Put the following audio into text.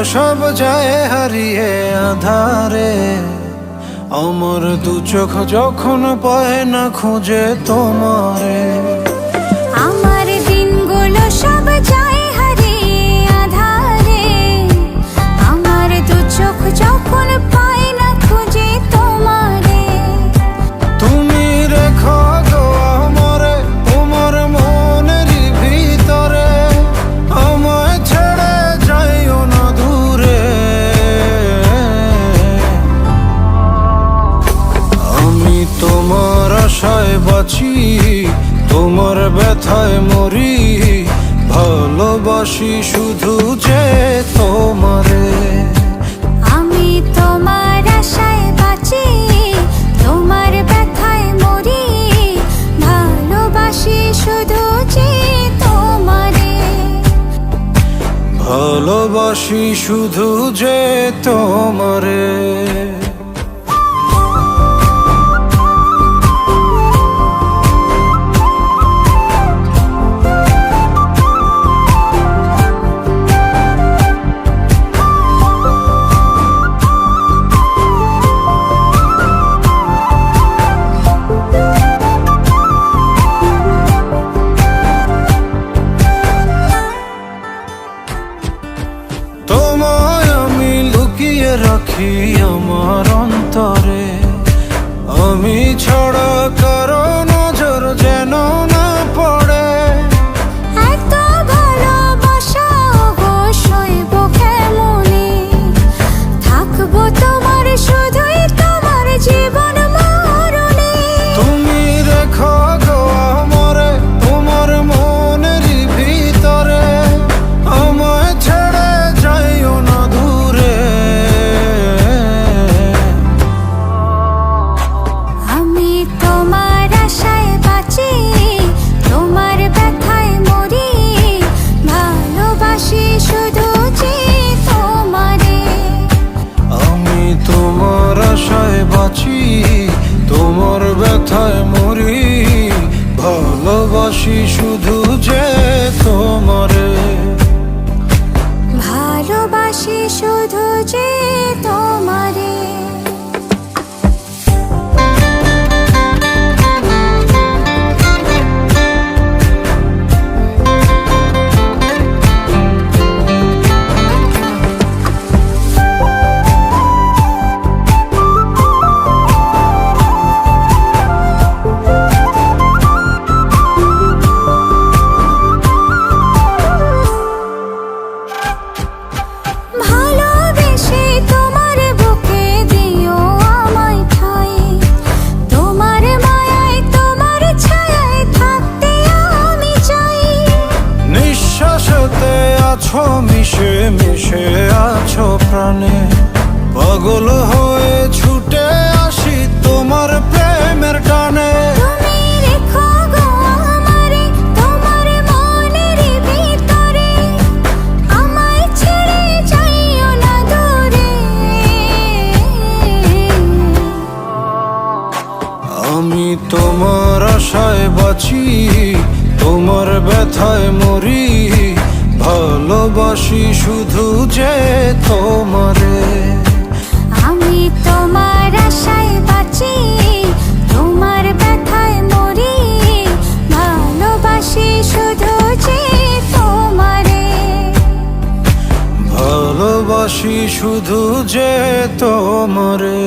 সব যায় হারিয়ে আধারে, আমার দু চোখ যখন পায় না খুঁজে তোমারে। আমার দিনগুলো সব যায় হারিয়ে আধারে, আমার দু চোখ যখন পায় না খুঁজে তোমারে। তুমি রেখো গো আমারে তোমার মনেরই ভিতরে, আমায় ছেড়ে যাইও না দূরে। আমি তোমার আশায় বাঁচি, তোমার ব্যথায় মরি, ভালোবাসি শুধু যে তোমারে। আমি তোমার আশায় বাঁচি, তোমার ব্যথায় মরি, ভালোবাসি শুধু যে তোমারে। ভালোবাসি শুধু যে তোমারে। তোমায় আমি লুকিয়ে রাখি আমার অন্তরে, আমি ছড়া কারো নজর যেন না পড়ে। এত ভালোবাসা অবশ্যইব কেমনে, থাকবো তোমার শুধুই তোমার জীবন মরণে। তুমি রেখো গো আমারে তোমার মনেরই ভিতরে, আমায় ছেড়ে যাইও না দূরে। আমি তোমার আশায় বাঁচি, তোমার ব্যথায় মরি, ভালোবাসি শুধু যে তোমারে। আমি তোমার আশায় বাঁচি, তোমার ব্যথায় মরি, ভালোবাসি শুধু যে তোমারে। ভালোবাসি শুধু যে তোমারে। ভালোবেসে তোমার বুকে দিও আমায় ঠাঁই, তোমার মায়ায় তোমার ছায়ায় থাকতে আমি চাই। নিঃশ্বাসতে আছো মিশে মিশে আছো প্রাণে, পাগল হয়ে ছুটে আসি তোমার প্রেমের টানে। তুমি রেখো গো আমারে তোমার মনেরই ভিতরে, আমায় ছেড়ে যাইও না দূরে। আমি তোমার আশায় বাঁচি, তোমার ব্যথায় মরি, ভালোবাসি শুধু যে তোমারে। আমি তোমার আশায় বাঁচি, তোমার ব্যথায় মরি, ভালোবাসি শুধু যে তোমারে। ভালোবাসি শুধু যে তোমারে।